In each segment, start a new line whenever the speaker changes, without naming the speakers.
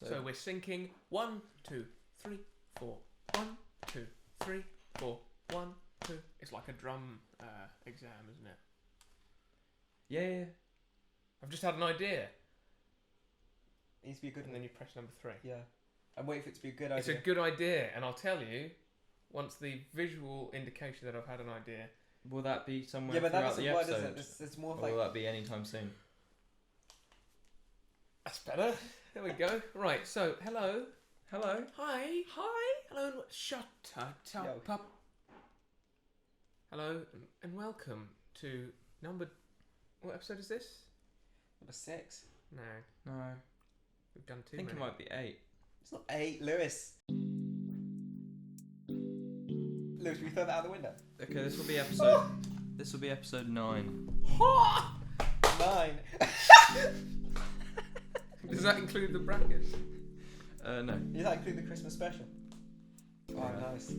So we're syncing 1, 2, 3, 4. 1, 2, 3, 4. 1, 2. It's like a drum exam, isn't it?
Yeah.
I've just had an idea.
It needs to be a good
And
one.
then you press number 3.
Yeah. I'm waiting for it to be a good idea.
It's a good idea, and I'll tell you, once the visual indication that I've had an idea.
Will that be somewhere
Yeah, but that
throughout
doesn't
the
work, does
episode?
it? It's more
Or
like...
will that be anytime soon?
That's better. There we go. Right, so, hello.
Hello.
Hi. Hi. Hello. Shut up.
Yo.
Hello, and welcome to number... What episode is this?
Number 6.
No,
No.
we've done
I
too
think
many.
it might be 8.
It's not 8, Lewis. Lewis, we throw that out the window?
Okay, this will be episode. This will be episode 9.
9.
Does that include the brackets?
No.
Does that include the Christmas special? Oh,
Yeah.
nice.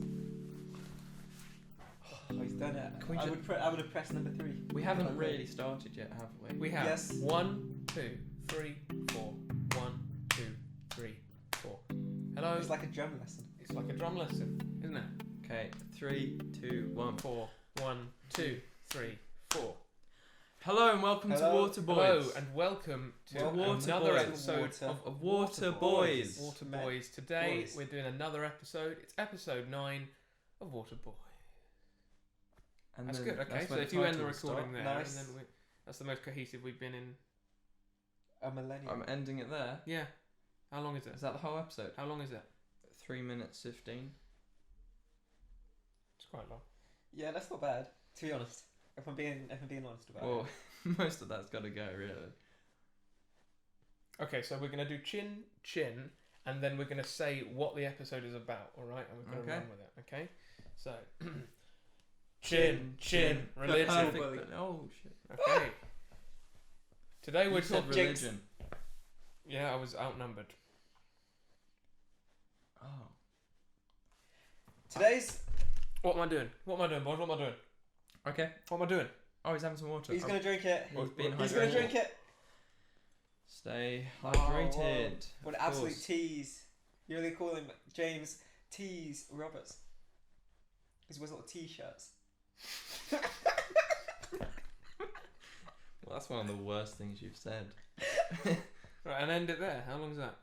Oh, he's done it.
Can we
I
ju-
would have pressed number 3.
We haven't really started yet, have we?
We have
Yes.
1, 2, 3, 4. 1, 2, 3, 4. Hello.
It's like a drum lesson.
It's like a drum lesson, isn't it?
Okay, 3, 2, 1.
4. 1, 2, 3, 4.
Hello and welcome
Hello.
to Water Boys.
Hello and welcome to
Water
another
Boys.
episode
of Water Boys.
Water
Men.
Boys. Today
Boys.
we're doing another episode. It's episode 9 of Water Boy.
And
That's
then
good. Okay,
that's
so
when
if you end the
title will
recording there,
Nice.
and then that's the most cohesive we've been in.
A millennium.
start. I'm ending it there.
Yeah. How long is it?
Is that the whole episode?
How long is it?
3 minutes 15.
It's quite long.
Yeah, that's not bad. To be honest, if I'm being honest about
Well, most of that's got to go, really.
Okay, so we're gonna do chin, and then we're gonna say what the episode is about. All right, and we're gonna
Okay.
run with it. Okay. So, chin, religion.
Perfect. Oh shit.
Okay. Today we're
You said
talking.
religion.
Yeah, I was outnumbered.
Oh.
it. Today's
What am I doing? What am I doing, boys? What am I doing?
Okay.
What am I doing?
Oh, he's having some water.
he's gonna drink it.
He's being
He's gonna
hydrated.
drink it.
Stay
Oh,
hydrated.
What an
of
absolute
course.
tease. You really call him James Tease Roberts. He wears little t-shirts.
Well, that's one of the worst things you've said.
Right, and end it there. How long is that?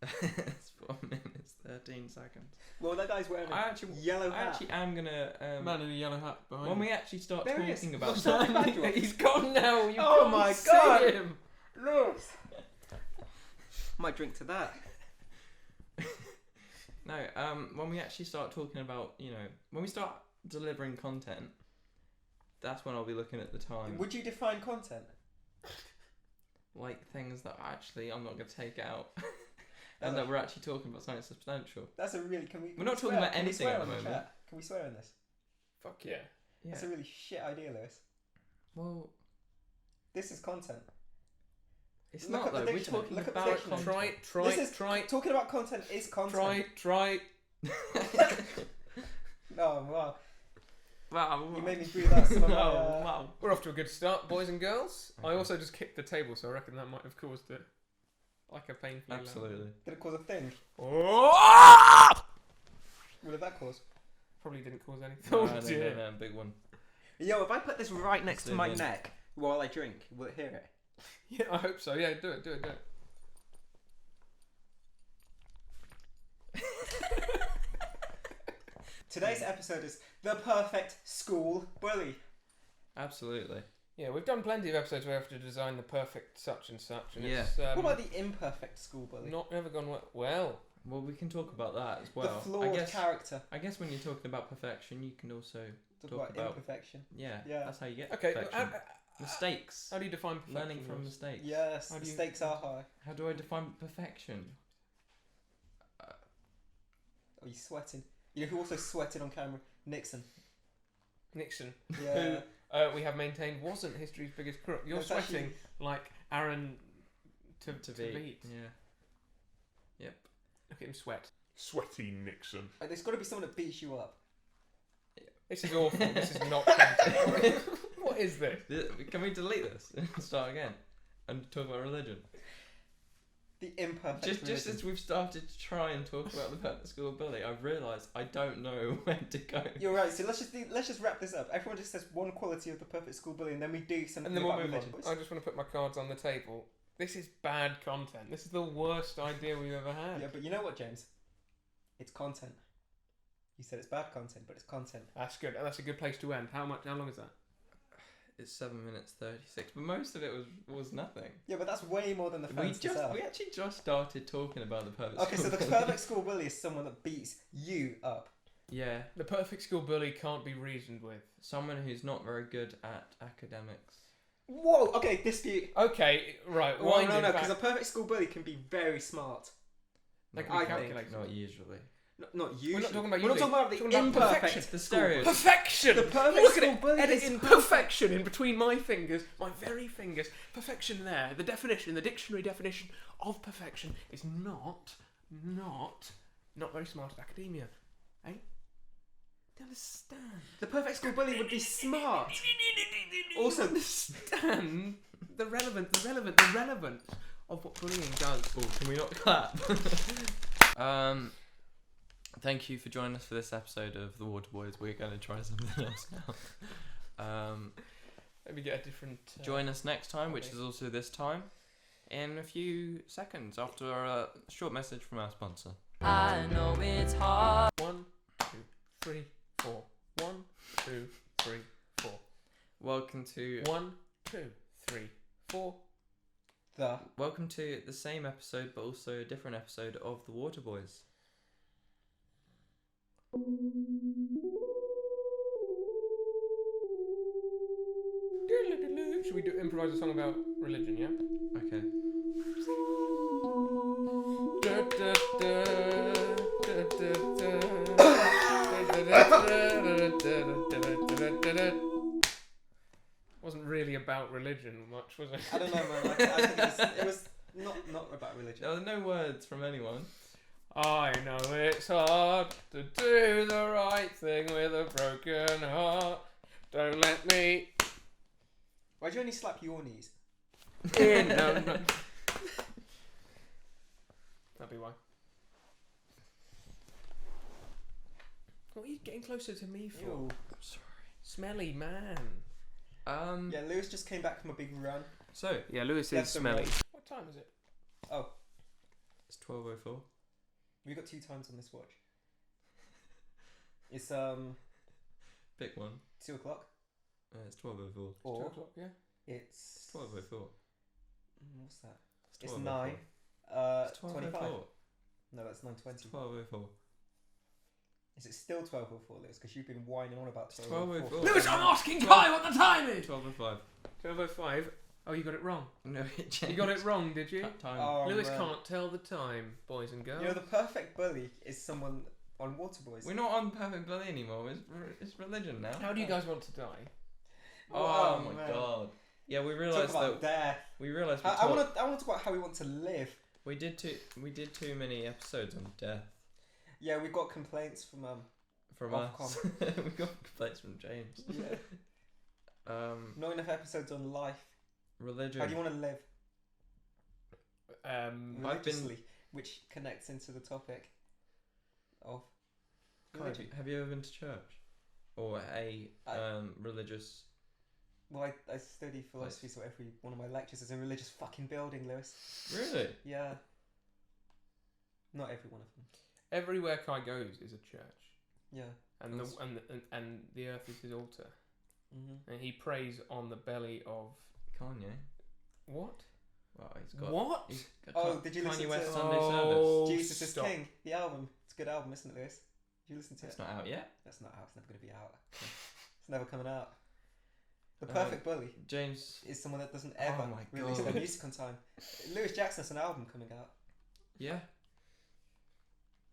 It's 4 minutes 13 seconds.
Well, that guy's wearing a
I actually,
yellow
I
hat.
actually am gonna.
Man in a yellow hat behind.
When we actually start
There he is.
talking about
What's that
something,
backdrop?
He's gone now. You
Oh
can't
my
see
God.
him.
Look. Might drink to that.
no, when we actually start talking about, when we start delivering content, that's when I'll be looking at the time,
Would you define content?
like things that actually I'm not gonna take out, and that we're actually talking about something substantial.
That's a really. Can we?
We're not talking about anything at the moment.
Can we swear in this?
Fuck yeah.
Yeah.
That's a really shit idea, Lewis.
Well,
This is content.
it's
Look
not
at the
though. We're
dictionary.
talking
Look at the
about
dictionary.
content.
Try.
Talking about content is content.
Try.
Oh wow!
Wow.
You made me breathe out some of my.
Wow.
We're off to a good start, boys and girls. I also just kicked the table, so I reckon that might have caused it. Like a painful.
Absolutely.
Did it cause a thing?
Oh!
What did that cause?
Probably didn't cause anything.
No,
Oh,
no,
dear.
no, big one.
Yo, if I put this right next to my
Zoom in.
neck while I drink, will it hear it?
Yeah, I hope so. Yeah, do it.
Today's episode is the perfect school bully.
Absolutely.
Yeah, we've done plenty of episodes where we have to design the perfect such and such, and
Yeah.
it's
What about the imperfect school bully?
never gone well.
Well, we can talk about that as well.
the flawed character.
I guess when you're talking about perfection, you can also
Talk about
about-
imperfection.
yeah.
Yeah.
That's how you get
Okay,
perfection. Mistakes.
how do you define perfection?
Learning from
Lewis?
mistakes.
Yes,
How
the
do you-
stakes are high.
How do I define perfection?
Oh, you sweating. You know who also sweated on camera? Nixon.
Nixon,
Yeah.
who we have maintained wasn't history's biggest crook. You're
It's
sweating
actually-
like Aaron to
beat.
beat.
Yeah. Yep.
Look at him sweat.
Sweaty Nixon.
There's got to be someone that beats you up.
This is awful. This is not content. What is this?
Can we delete this and start again and talk about religion?
The imperfect
Just
religion.
as we've started to try and talk about the perfect school bully, I've realised I don't know where to go.
You're right. So let's just wrap this up. Everyone just says one quality of the perfect school bully, and then we do something
And then we'll
about
move on.
religion.
I just want to put my cards on the table. This is bad content. This is the worst idea we've ever had.
Yeah, but you know what, James? It's content. You said it's bad content, but it's content.
That's good. That's a good place to end. How long is that?
It's 7 minutes 36, but most of it was nothing.
Yeah, but that's way more than the fans deserve.
We actually just started talking about the perfect.
Okay,
school
so the
bully.
perfect school bully is someone that beats you up.
Yeah,
The perfect school bully can't be reasoned with.
someone who's not very good at academics.
Whoa. Okay, dispute.
Okay, right.
Well,
winding
no,
back.
because a perfect school bully can be very smart.
They can
I
be
think-
calculated.
Not usually.
Not usually.
We're not talking about
We're not
usually.
talking about the
We're talking about
imperfect.
perfection.
The
school
stereo-
bully.
Perfection!
The perfect
Look at
school
it!
bully
Edit
is
in
perfect.
perfection in between my fingers, my very fingers. Perfection there. The definition, the dictionary definition of perfection is not very smart at academia. Eh? Do you understand?
The perfect school bully would be smart. Also,
Understand the relevance of what bullying does.
Oh, can we not clap? Thank you for joining us for this episode of The Water Boys. We're going to try something else now.
Maybe get a different.
Join us next time, which is also this time, in a few seconds after a short message from our sponsor.
I know it's hard.
1, 2, 3, 4. 1, 2, 3, 4.
Welcome to
1, 2, 3, 4.
welcome to the same episode, but also a different episode of The Water Boys.
Should we improvise a song about religion? Yeah.
Okay.
Wasn't really about religion much, was it?
I don't know, man. I think it was not about religion.
There are no words from anyone.
I know it's hard to do the right thing with a broken heart. Don't let me
Why do you only slap your knees?
in. No. That'd be why. What are you getting closer to me for?
Ew.
Sorry.
Smelly man.
Yeah, Lewis just came back from a big run.
So
Yeah, Lewis
Left
is
and
smelly.
right.
What time is it?
Oh,
it's 12:04.
we got 2 times on this watch. It's
Pick one.
2 o'clock.
It's 12:04.
2
Or
o'clock, yeah.
it's
12:04.
What's that?
It's
It's
12:04.
9.
It's
25.
12:04.
No, that's 9:20.
12:04.
Is it still 12:04, Lewis? Because you've been whining on about
It's
12:04.
12:04.
Lewis, I'm asking Kai what the time is!
12:05.
12:05. Oh, you got it wrong.
No, it
You got it wrong, did you?
Time.
Oh,
Lewis
man.
can't tell the time, boys and girls.
You know, the perfect bully is someone on Waterboys.
We're not on Perfect Bully anymore. It's religion now.
How do you guys want to die?
Oh, my
man.
god. Yeah, we
Talk
realised
about
that
death.
we realised
I want to talk about how we want to live.
we did too many episodes on death
Yeah, we got complaints from
from
Ofcom.
us. We got complaints from James.
not enough episodes on life.
Religion.
How do you want to live
I've been-
religiously, which connects into the topic of
Kai,
religion.
have you ever been to church or a religious?
Well, I study philosophy, so every one of my lectures is a religious fucking building, Lewis.
Really?
Yeah. Not every one of them.
Everywhere Kai goes is a church,
Yeah.
and and the earth is his altar,
Mm-hmm.
and he prays on the belly of
Kanye.
what?
Well, he's got.
What?
He's got
Oh, did you listen
Kanye West
to-
Sunday
Oh,
service?
Jesus is
stop.
King, the album. It's a good album, isn't it, Lewis? Did you listen to
It's
it?
not out yet.
That's not out. It's never going to be out. It's never coming out. The
Uh,
perfect bully
James.
is someone that doesn't ever
my
release
God.
their music on time. Lewis Jackson has an album coming out.
Yeah.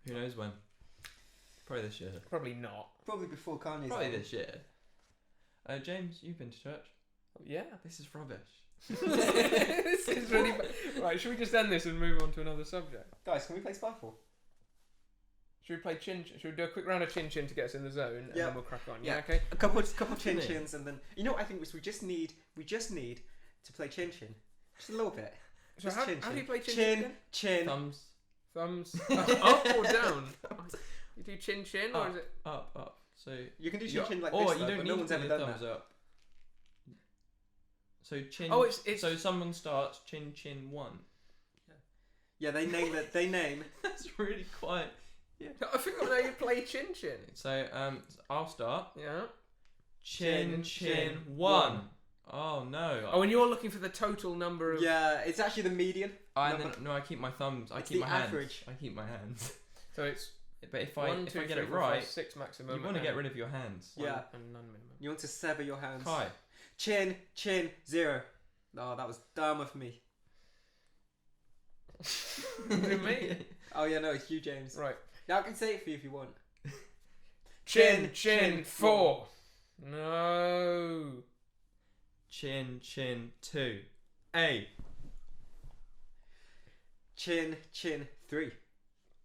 Who knows when? Probably this year.
Probably not.
Probably before Kanye's
Probably
album.
this year. James, you've been to church.
Yeah.
This is rubbish.
This is really right. Should we just end this and move on to another subject?
Guys, can we play Spyfall?
Should we play Chin? Should we do a quick round of Chin Chin to get us in the zone, and
Yeah.
then we'll crack on?
Yeah.
Yeah. Okay.
A couple
Isn't
chin
it?
chins, and then you know what I think was we just need to play chin chin, just a little bit.
So
Just
how
chin,
do you
chin.
play chin
Chin,
again?
chin.
Thumbs
Thumbs up or down? You do chin chin or
Up.
is it?
up. So
You can do
you-
chin chin like
or
this,
you
though,
don't
but
need
no
to
one's
put
ever
your
done
thumbs
that.
up. So chin.
Oh, it's
So someone starts chin chin 1.
Yeah, they name it. They name.
That's really quite.
I think I know you play chin chin.
So I'll start.
Yeah.
Chin
Chin,
chin
chin,
1.
one.
Oh no.
Oh, and you're looking for the total number of.
Yeah, it's actually the median.
No, I keep my thumbs. I
It's
keep
the
my hands.
average.
I keep my hands.
So it's
But if
1,
I
2,
if I get
3,
it
4, 5,
right,
6 maximum.
you want to
and
get rid of your hands.
one
Yeah.
and none minimum.
You want to sever your hands.
Kai.
Chin, chin, 0. Oh, that was dumb of me.
Me?
Oh yeah, no, it's you, James.
Right.
Now I can say it for you if you want.
Chin
Chin,
chin
chin,
4. No.
Chin chin 2. A.
Chin, chin, 3.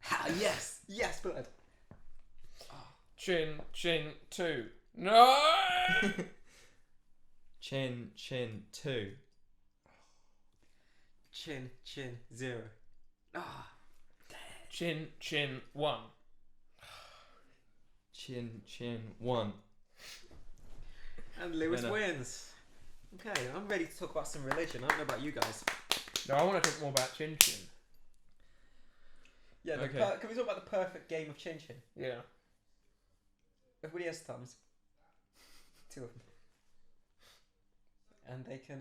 Ha, yes, yes, bud.
Chin chin 2. No.
Chin chin 2.
Chin, chin, 0. Ah,
Chin chin 1.
Chin chin 1.
and Lewis
Winner.
wins. Okay, I'm ready to talk about some religion. I don't know about you guys.
No, I want to talk more about chin chin.
Yeah,
Okay.
can we talk about the perfect game of chin chin?
Yeah.
Everybody has thumbs. 2 of them. And they can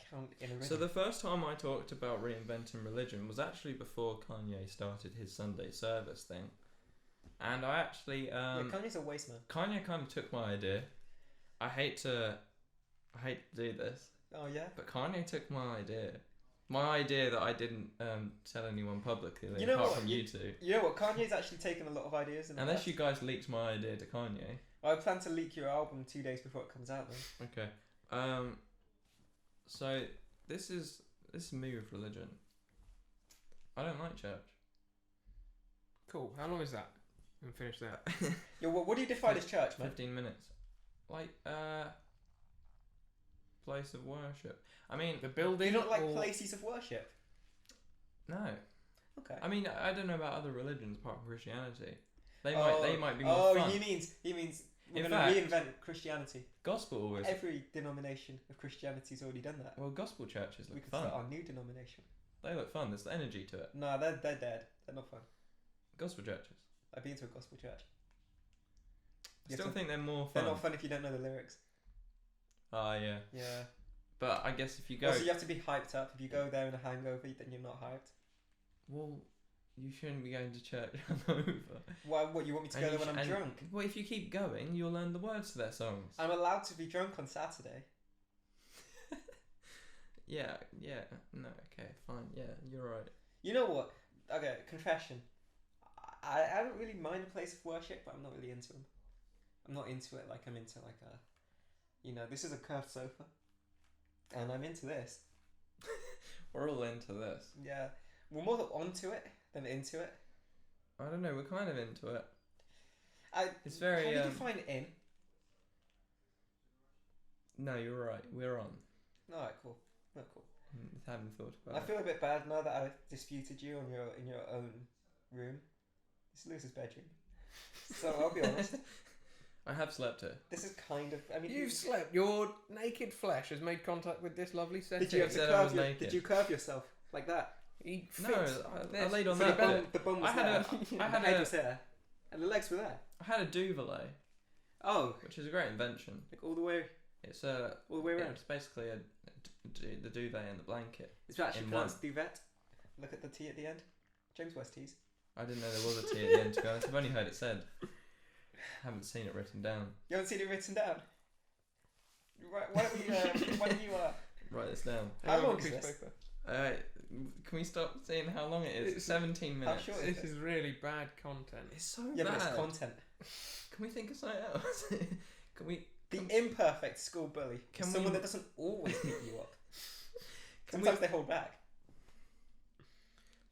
count in a rhythm.
So the first time I talked about reinventing religion was actually before Kanye started his Sunday service thing, and I actually
yeah, Kanye's a waste man.
Kanye kind of took my idea. I hate to do this,
Oh yeah.
but Kanye took my idea. My idea that I didn't tell anyone publicly,
You know
apart
what?
from you two.
You know what? Kanye's actually taken a lot of ideas. In the
Unless
past.
you guys leaked my idea to Kanye.
I plan to leak your album 2 days before it comes out. Then.
Okay. So this is me with religion. I don't like church.
Cool. How long is that? And finish that.
Yeah. What do you define as church, man?
15 minutes. Like place of worship. I mean,
The
Do
building.
you not like
or-
places of worship?
no.
Okay.
I mean, I don't know about other religions apart from Christianity. They might be more
Oh,
fun.
he means we're
In
going to
fact-
reinvent Christianity.
Gospel always.
Every denomination of Christianity's already done that.
Well, gospel churches
We
look
could
fun.
start our new denomination.
They look fun. There's the energy to it.
No, they're dead. They're not fun.
Gospel churches.
I've been to a gospel church.
I
You
still
have to-
think they're more
They're
fun.
not fun if you don't know the lyrics.
Ah, yeah.
Yeah.
But I guess if you go,
Also, you have to be hyped up. If you go there in a hangover, then you're not hyped.
well, you shouldn't be going to church hungover.
Why? What you want me to
And
go
you
there when
sh-
I'm
and-
drunk?
Well, if you keep going, you'll learn the words to their songs.
I'm allowed to be drunk on Saturday.
Yeah. No, okay, fine. Yeah, you're right.
You know what? Okay, confession. I don't really mind a place of worship, but I'm not really into them. I'm not into it like I'm into like a, this is a curved sofa, and I'm into this.
We're all into this.
Yeah, we're more onto it than into it.
I don't know. We're kind of into it.
I.
It's very.
How do you define in?
No, you're right. We're on.
Alright, cool. No, cool.
Haven't thought
I
about it.
feel a bit bad now that I've disputed you in your own room. It's Lewis's bedroom. So I'll be honest.
I have slept here.
This is kind of. I mean,
You've slept. Your naked flesh has made contact with this lovely setting.
did you have to
said I
curve
was
your,
naked.
Did you curve yourself like that?
He
No,
fits
I
this.
laid on
So
that
the bum,
bit.
the bum was
I had
there.
I
and the
had
head
a
was there, and the legs were there.
I had a duvet,
Oh,
which is a great invention.
like all the way
It's
around.
it's basically the duvet and the blanket.
It's actually
in
pronounced duvet. Look at the T at the end. James West T's.
I didn't know there was a T at the end. To be honest, I've only heard it said. Haven't seen it written down.
You haven't seen it written down. Right, why don't you
Write this down.
How long
Piece
is
of
this?
paper.
Can we stop saying how long it is?
It's-
17 minutes.
short
This is really bad content.
It's so
Yeah,
bad.
but it's content.
Can we think of something else? Can we?
The imperfect school bully.
Can
Someone
we-
that doesn't always beat you up.
Can
Sometimes they hold back.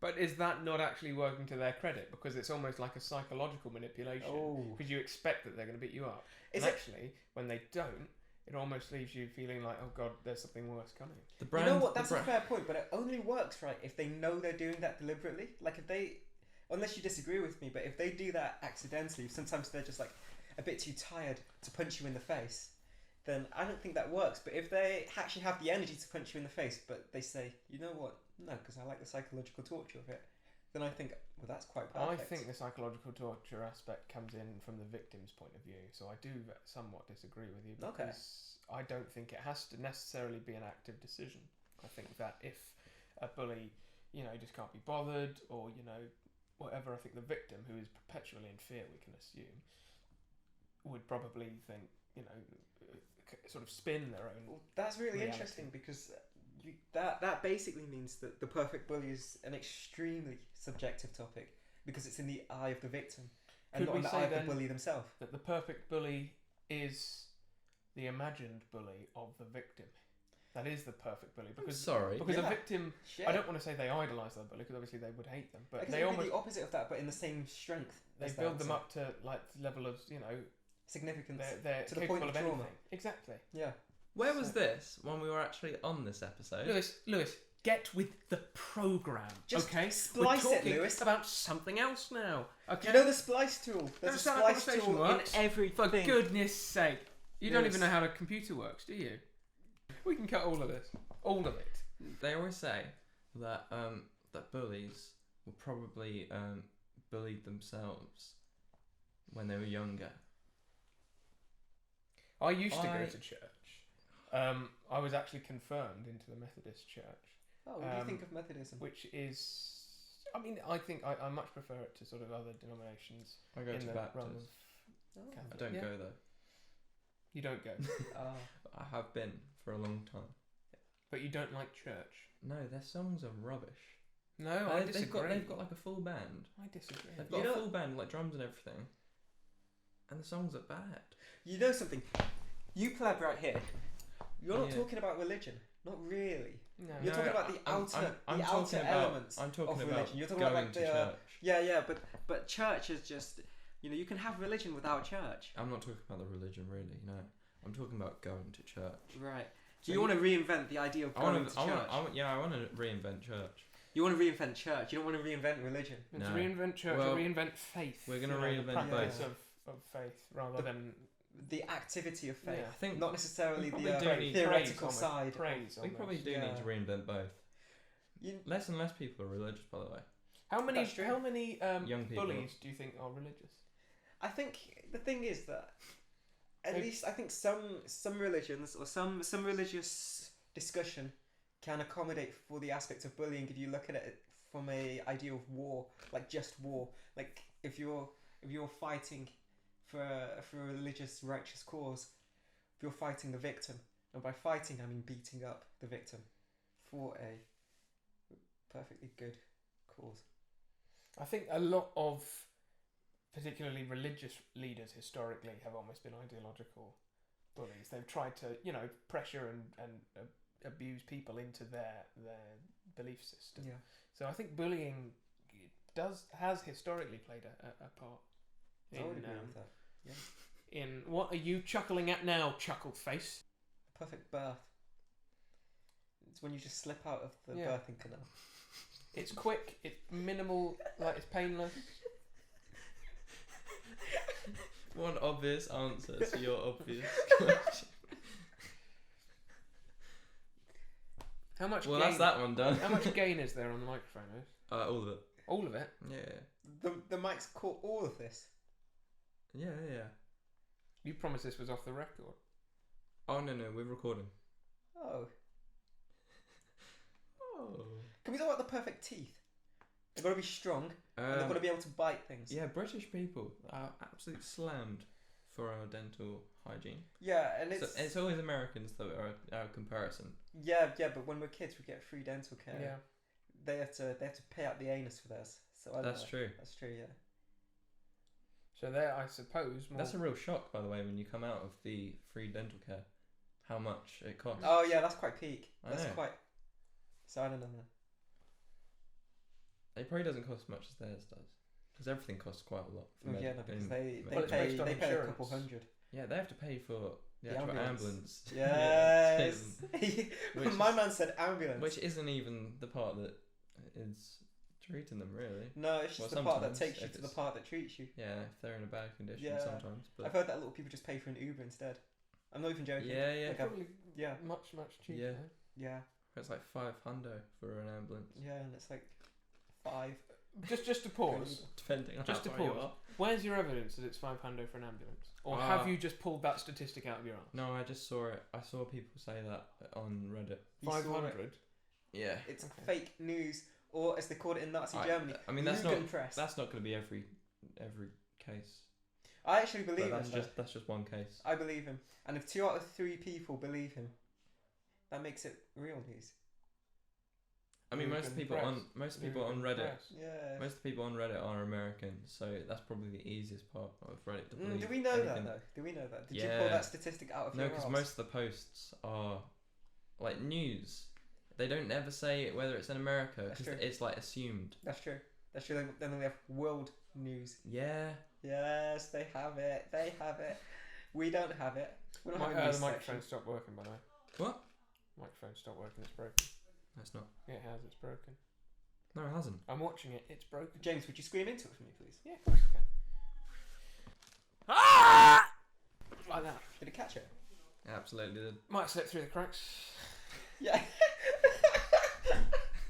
But is that not actually working to their credit? Because it's almost like a psychological manipulation.
Oh.
Because you expect that they're going to beat you up.
Is
and
it?
actually, when they don't, it almost leaves you feeling like, oh god, there's something worse coming.
The brand.
You know what? That's
the
a fair point, but it only works right if they know they're doing that deliberately. Like if they, unless you disagree with me, but if they do that accidentally, sometimes they're just like a bit too tired to punch you in the face, then I don't think that works. But if they actually have the energy to punch you in the face, but they say, you know what, no, because I like the psychological torture of it, then I think, well, that's quite perfect.
I think the psychological torture aspect comes in from the victim's point of view, so I do somewhat disagree with you because I don't think it has to necessarily be an active decision. I think that if a bully, just can't be bothered, or whatever, I think the victim, who is perpetually in fear, we can assume, would probably think, sort of spin their own.
Well, that's really
reality.
interesting because that basically means that the perfect bully is an extremely subjective topic because it's in the eye of the victim and
Could
not
we
in the
say
eye of the
then
bully themselves.
That the perfect bully is the imagined bully of the victim. That is the perfect bully because
Sorry.
because
Yeah.
a victim.
Shit.
I don't want to say they idolise their bully because obviously they would hate them,
I
but
guess
they
it would
almost
be the opposite of that, but in the same strength.
they
as
build
that,
them
so
up to like the level of
significance.
they're
to the
capable
point of
of
trauma.
anything. Exactly.
Yeah.
Where was
So-
this when we were actually on this episode?
Lewis, get with the program.
Just
okay,
splice
we're
it,
talking
Lewis.
about something else now. Okay,
You know the splice tool? There's a
That's how
splice
conversation
tool
works.
in everything.
for goodness sake, you don't
Lewis.
even know how a computer works, do you? We can cut all of this, all of it.
They always say that that bullies will probably bully themselves when they were younger.
I used to
I-
go to church. I was actually confirmed into the Methodist Church,
Oh, what do you think of Methodism?
which is, I think I much prefer it to sort of other denominations
I go
in
to
the
Baptist.
realm of
Oh.
Catholic.
I don't
Yeah.
go though.
You don't go,
Ah.
I have been for a long time.
but you don't like church.
No, their songs are rubbish.
No, I
They've
disagree.
they've got like a full band.
I disagree.
They've got
You
a
know-
full band, like drums and everything. And the songs are bad.
You know something? You pleb right here. You're not
Yeah.
talking about religion. Not really.
No.
You're talking about the outer,
I'm
the
talking
outer
about-
elements
I'm talking
of
about
religion. You're talking
going
about like
to
the
church.
yeah, but church is just you can have religion without church.
I'm not talking about the religion, really. No, I'm talking about going to church.
Right.
So
So you want to reinvent the idea of
I
going
want
to
to.
church.
I want to reinvent church.
You want to reinvent church. You don't want to reinvent religion.
To
No.
reinvent church,
Well,
or reinvent faith.
we're gonna
the
reinvent
practice
both.
of faith rather
The-
than
The activity of faith,
Yeah.
I think
not necessarily
we
the
probably do need
theoretical
praise
side.
praise.
we
almost.
probably do
Yeah.
need to reinvent both.
You,
Less and less people are religious, by the way.
How many
That's true.
Young people.
bullies do you think are religious?
I think the thing is that at
Maybe-
least I think some religions or some religious discussion can accommodate for the aspect of bullying if you look at it from a idea of war, like just war. Like if you're fighting for a religious righteous cause, if you're fighting the victim, and by fighting I mean beating up the victim for a perfectly good cause.
I think a lot of particularly religious leaders historically have almost been ideological bullies. They've tried to, pressure and abuse people into their belief system.
Yeah.
So I think bullying has historically played a part
I would
in,
agree with that.
in what are you chuckling at now, chuckle face?
A perfect birth. It's when you just slip out of the
Yeah.
birthing canal.
It's quick, it's minimal, like it's painless.
One obvious answer to your obvious question.
How much
Well,
gain,
that's that one done.
How much gain is there on the microphone? Lewis?
All of it.
All of it?
Yeah.
The mic's caught all of this.
Yeah.
You promised this was off the record.
Oh no, we're recording.
Oh.
Oh.
Can we talk about the perfect teeth? They've got to be strong and they've got to be able to bite things.
Yeah, British people are absolutely slammed for our dental hygiene.
Yeah, and
So it's always Americans that are our comparison.
yeah, but when we're kids, we get free dental care.
Yeah.
They have to pay out the anus for theirs. So I don't
That's
know.
true.
That's true. Yeah.
So there, I suppose. More...
That's a real shock, by the way, when you come out of the free dental care. How much it costs.
Oh yeah, that's quite peak.
I
That's
know.
quite. So I don't know.
It probably doesn't cost as much as theirs does. Because everything costs quite a lot. for
Yeah, no, because they
Well, it's
pay
based on
a
insurance.
couple hundred.
Yeah, they have to pay for the
The
actual
ambulance.
ambulance.
Yes.
Which
My
is-
man said ambulance.
Which isn't even the part that is treating them, really.
No, it's just
Well,
the part that
sometimes,
takes you
if
to the
it's-
part that treats you.
Yeah, if they're in a bad condition
Yeah.
sometimes. But
I've heard that a lot of people just pay for an Uber instead. I'm not even joking.
yeah, yeah.
Like
Probably
Yeah,
much cheaper.
Yeah.
yeah,
It's like £500 for an ambulance.
yeah, and it's like 5.
Just to pause.
Depending on
Just to
how far you
pause.
are.
Where's your evidence that it's £5 for an ambulance? Or
Ah.
have you just pulled that statistic out of your ass?
No, I just saw it. I saw people say that on Reddit.
You saw it.
500.
Yeah.
It's
Okay.
fake news, or as they called it in Nazi Germany,
I mean, that's not
Lügenpresse.
that's not going to be every case.
I actually believe
But
him.
that's just one case.
I believe him, and if 2 out of 3 people believe him, that makes it real news.
I mean, most people on Reddit.
Press.
Yeah.
Most people on Reddit are American, so that's probably the easiest part of Reddit to believe.
Do we know
anything
that though? Do we know that? Did you
Yeah.
pull that statistic out of
No,
your
because
arse?
most of the posts are like news. They don't ever say whether it's in America
That's
because
true.
it's like assumed.
That's true. That's true. Then we have world news.
Yeah.
Yes, they have it. They have it. We don't have it. We don't have a
The
news
microphone
section.
stopped working, by the way.
What?
Microphone stopped working. It's broken.
That's not.
Yeah, it has. It's broken.
No, it hasn't.
I'm watching it. It's broken.
James, would you scream into it for me, please?
Yeah, of course you can. Ah! Like that.
Did it catch it?
Absolutely did.
Might slip through the cracks.
Yeah.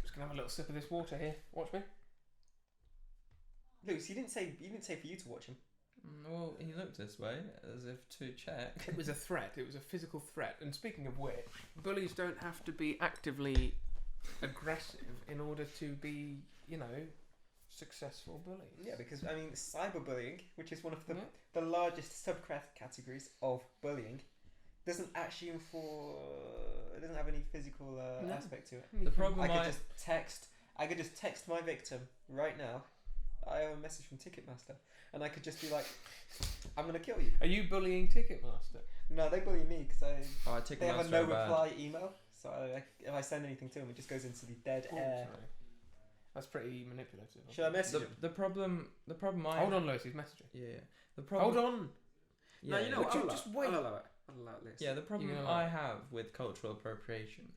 Just gonna have a little sip of this water here. Watch me.
Luke, you didn't say for you to watch him.
Well, he looked this way as if to check.
It was a threat. It was a physical threat. And speaking of which, bullies don't have to be actively aggressive in order to be, successful bullies.
Yeah, because I mean, cyberbullying, which is one of the
Yeah.
the largest subcategories of bullying, doesn't actually it doesn't have any physical
No.
aspect to it.
The problem
I could just text my victim right now. I have a message from Ticketmaster, and I could just be like, "I'm gonna kill you."
Are you bullying Ticketmaster?
No, they bully me because
Oh, I take
they have a
Ticketmaster
no
bad.
reply email. So if I send anything to them, it just goes into the dead air.
Sorry. That's pretty manipulative.
Should I message him?
The problem I
Hold on, Lewis. He's messaging.
Yeah. The problem.
Hold on.
Yeah,
No, you know what?
Would you
I'll
just
allow
wait?
I'll allow it. I'll allow this.
Yeah, the problem
know
I
what?
have with cultural appropriation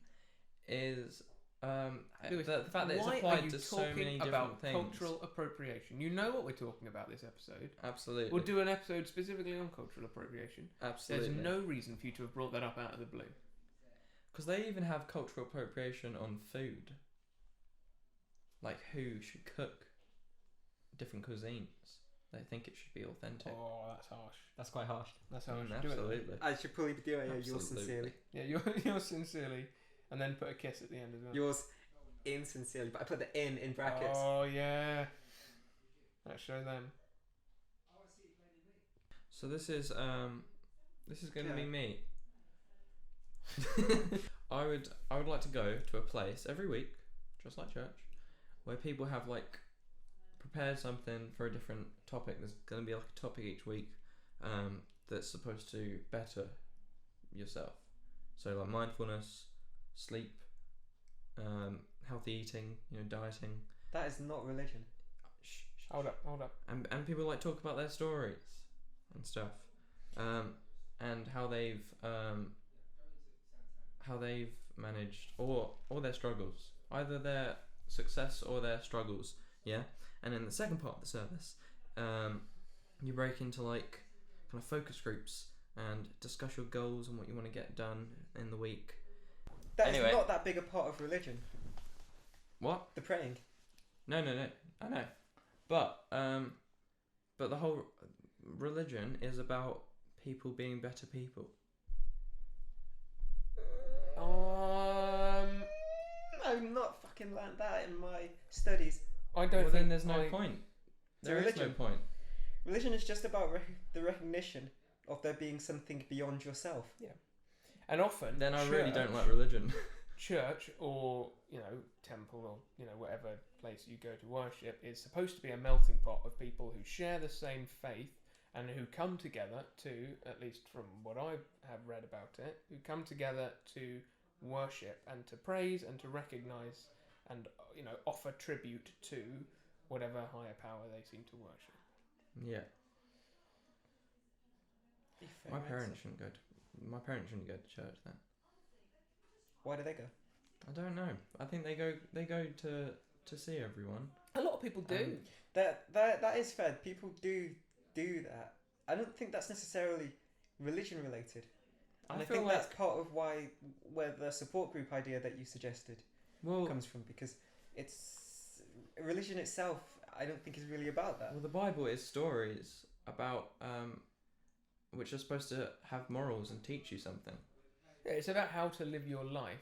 is
Lewis,
the fact that it's
why are
applied
you
to so
talking
many different
about
things.
cultural appropriation? You know what we're talking about this episode.
Absolutely.
We'll do an episode specifically on cultural appropriation.
Absolutely.
There's no reason for you to have brought that up out of the blue.
Because they even have cultural appropriation on food. Like who should cook different cuisines. They think it should be authentic.
Oh, that's harsh.
That's quite harsh.
That's how I should
Absolutely.
do it.
I should probably be doing it. Yours
Absolutely.
sincerely.
Yeah, yours sincerely, and then put a kiss at the end as well.
Yours insincerely, but I put the in brackets.
Oh yeah. Let's show them.
So this is going to be
Okay.
me. I would like to go to a place every week, just like church, where people have like prepared something for a different topic. There's going to be like a topic each week that's supposed to better yourself. So like mindfulness, sleep, healthy eating, dieting.
That is not religion.
Hold up.
And people like talk about their stories and stuff, and how they've managed or their struggles, either their success or their struggles. Yeah. And in the second part of the service, you break into like kind of focus groups and discuss your goals and what you want to get done in the week.
That is
Anyway.
not that big a part of religion.
What?
The praying.
No. I know, but the whole religion is about people being better people.
I've not fucking learned that in my studies.
I don't
Well,
think
then there's no point.
It's
There is no
religion.
point.
Religion is just about the recognition of there being something beyond yourself.
And often,
Then I really don't
church-
like religion.
Church or temple or whatever place you go to worship is supposed to be a melting pot of people who share the same faith and who come together to, at least from what I have read about it, who come together to worship and to praise and to recognise and offer tribute to whatever higher power they seem to worship.
Yeah.
Fair
My
answer.
parents shouldn't go. My parents shouldn't go to church then.
Why do they go?
I don't know. I think they go to see everyone.
A lot of people do.
That is fair. People do that. I don't think that's necessarily religion related. And I
feel
think
like
that's part of where the support group idea that you suggested comes from, because it's religion itself. I don't think is really about that.
well, the Bible is stories about which are supposed to have morals and teach you something.
Yeah, it's about how to live your life,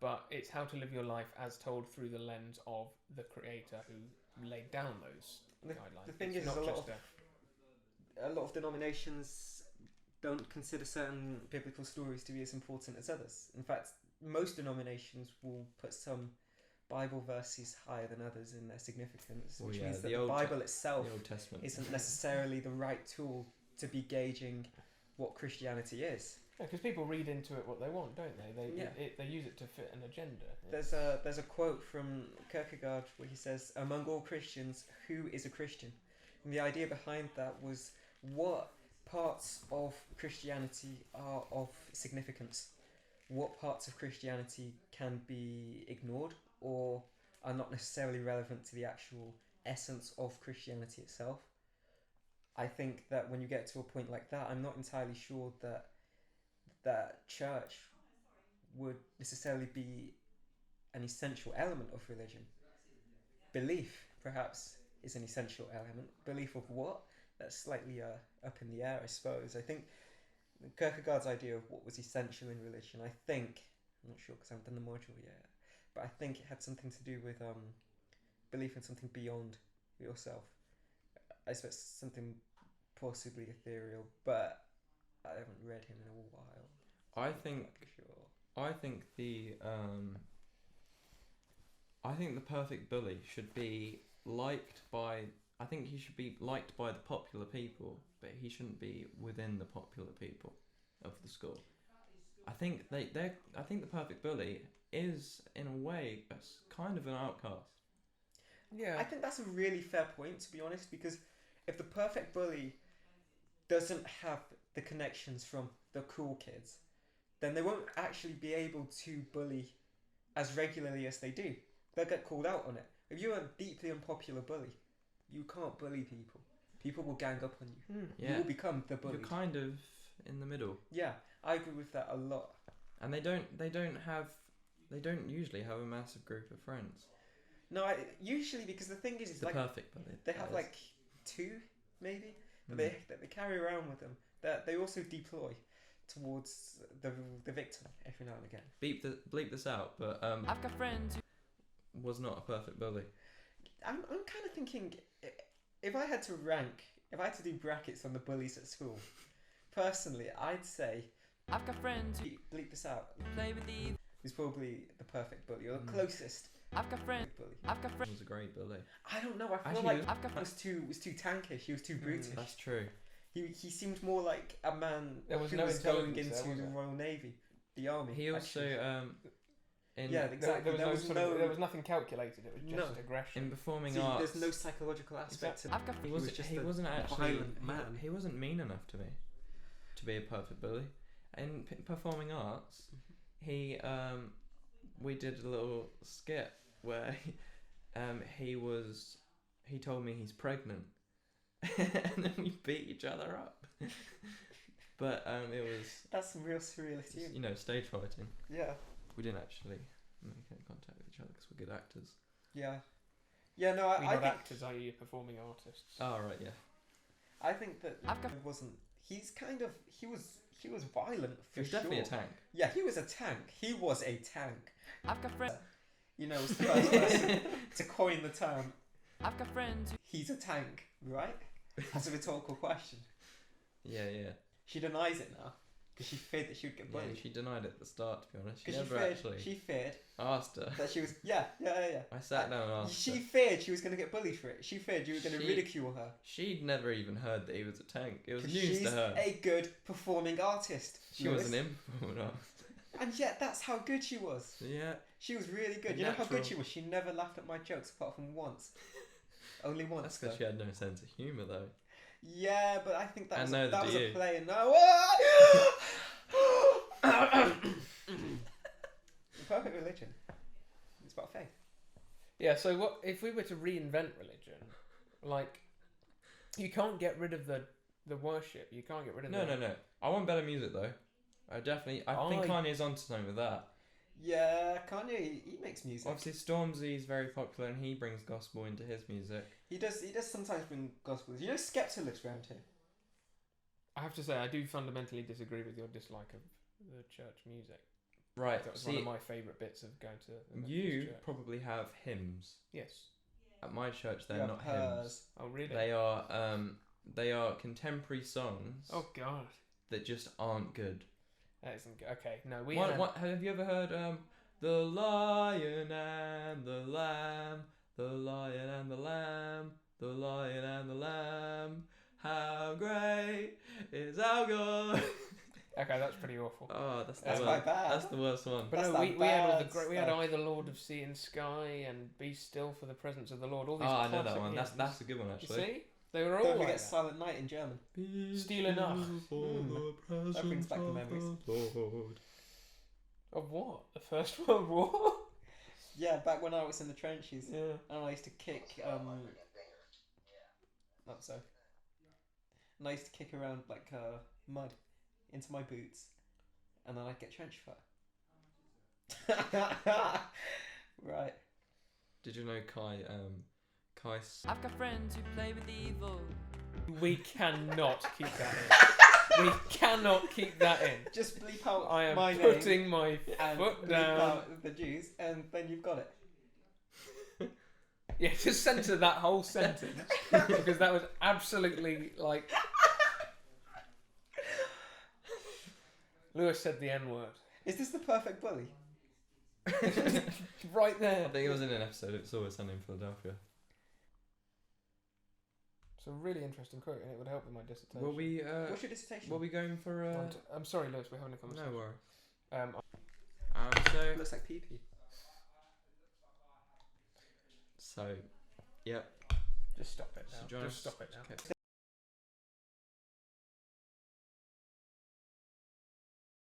but it's how to live your life as told through the lens of the creator who laid down those guidelines.
The thing
It's
is,
not
a lot
just
of denominations don't consider certain biblical stories to be as important as others. In fact, most denominations will put some Bible verses higher than others in their significance,
Well,
which
yeah,
means that
the
the
Old
Bible itself
The Old Testament
isn't necessarily the right tool to be gauging what Christianity is.
because people read into it what they want, don't they?
Yeah.
They use it to fit an agenda.
There's a quote from Kierkegaard where he says, "Among all Christians, who is a Christian?" And the idea behind that was what parts of Christianity are of significance, what parts of Christianity can be ignored or are not necessarily relevant to the actual essence of Christianity itself. I think that when you get to a point like that, I'm not entirely sure that church would necessarily be an essential element of religion. Belief, perhaps, is an essential element. Belief of what? That's slightly up in the air, I suppose. I think Kierkegaard's idea of what was essential in religion, I'm not sure because I haven't done the module yet, but I think it had something to do with belief in something beyond yourself. I suppose something possibly ethereal, but I haven't read him in a while.
I think
For sure.
I think the perfect bully should be liked by. I think he should be liked by the popular people, but he shouldn't be within the popular people of the school. I think I think the perfect bully is in a way kind of an outcast.
Yeah.
I think that's a really fair point, to be honest, because if the perfect bully doesn't have the connections from the cool kids, then they won't actually be able to bully as regularly as they do. They'll get called out on it. If you're a deeply unpopular bully, you can't bully people. People will gang up on you.
Yeah.
You will become the bully.
You're kind of in the middle.
Yeah, I agree with that a lot.
And they don't usually have a massive group of friends.
No, usually, because the thing is
The
like
perfect bully.
they have
that is.
like two, maybe, that they carry around with them. That they also deploy towards the victim every now and again.
Bleep this out, but
I've got friends who
was not a perfect bully.
I'm kind of thinking, if I had to do brackets on the bullies at school, personally, I'd say,
I've got friends who
bleep this out,
play with the
who's probably the perfect bully, or the closest
I've got friends
bully.
I've got
He
friends
was a great bully.
I don't know, I feel
Actually,
like
I've got
he was too tankish, he was too brutish.
That's true.
He seemed more like a man
There was
who
no
was going
intelligence
into
there, was
the
there?
Royal Navy, the army.
He also
actually.
in
Yeah, exactly.
There was,
There was
there was nothing calculated. It was just
No.
aggression.
in performing
See,
arts.
there's no psychological aspect to
I've got
He
was
wasn't.
just
He
a
wasn't actually.
violent man.
He wasn't mean enough to me, to be a perfect bully. In performing arts, he we did a little skit where he told me he's pregnant, and then we beat each other up. But it was
That's some real surreality.
stage fighting.
Yeah,
We didn't actually make any contact with each other because we're good actors.
yeah, yeah. No,
We're
I
not
think
actors, i.e. performing artists.
Oh right, yeah.
I think that
I've got-
it wasn't. He's kind of he was violent
He
for
was
sure.
definitely a tank.
Yeah, he was a tank. He was a tank.
I've got friends
Was the first person to coin the term.
I've got friends who
He's a tank, right? That's a rhetorical question.
Yeah, yeah.
She denies it now because she feared that she would get
Yeah,
bullied.
she denied it at the start, to be honest. She
Because
never
she
actually
feared
asked her.
that she was
I sat down and asked
She
her.
feared she was going to get bullied for it. She feared you were going to
She-
ridicule her.
She'd never even heard that he was a tank. It was
'Cause
news
she's
to her.
a good performing artist.
She was an
Lewis.
imperformer.
And yet that's how good she was.
Yeah.
She was really good.
A
You know how
natural.
good she was? She never laughed at my jokes apart from once. Only once.
That's because
though.
she had no sense of humour, though.
Yeah, but I think that
And
was
neither
that
do
was a
you.
play. And no. The perfect religion. It's about faith.
Yeah. So what if we were to reinvent religion? Like, you can't get rid of the worship. You can't get rid of
No. I want better music though. I think
I-
Kanye's onto something with that.
Yeah, Kanye, he makes music.
Obviously, Stormzy's very popular and he brings gospel into his music.
He does sometimes bring gospels. You know, Skepta lives around here.
I have to say, I do fundamentally disagree with your dislike of the church music.
Right.
That was one
See,
of my favourite bits of going to the Methodist
you
church.
probably have hymns.
Yes.
At my church, they're
Yeah,
not
hers.
hymns.
Oh really?
They are contemporary songs
Oh god.
that just aren't good.
That isn't good. Okay. No, we
What,
had.
what have you ever heard? The Lion and the Lamb, the Lion and the Lamb, the Lion and the Lamb. How great is our God?
Okay, that's pretty awful.
Oh, that's the
That's
worst.
quite bad.
That's the worst one.
But
That's
no,
that
we had all the
bad
great. We had
stuff.
"I, the Lord of Sea and Sky" and "Be Still for the Presence of the Lord." All
Oh,
these.
I know that
classic
one.
hymns.
That's a good one
You
actually.
see, they were all
Don't
like
forget
that.
Silent Night in German.
Stille Nacht.
That brings back the memories.
Of what? The First World War?
Yeah, back when I was in the trenches,
Yeah.
and I used to kick. Not so. And I used to kick around like mud into my boots, and then I'd get trench foot. Right.
Did you know Kai?
I've got friends who play with evil.
We cannot keep that in. We cannot keep that in.
Just bleep out
I am
my name
putting my
and
foot
bleep
down.
out the Jews, and then you've got it.
Yeah, just censor that whole sentence because that was absolutely like. Lewis said the N word.
Is this the perfect bully?
Right
I
there.
think it was in an episode. It's Always Sunny in Philadelphia.
It's a really interesting quote, and it would help with my dissertation.
Were we?
What's your dissertation?
Were we going for?
I'm sorry, Lewis. We're having a conversation.
No worries.
Looks like pee-pee.
So, yep.
Just stop it
So
now.
do you wanna
Just stop it now.
Okay.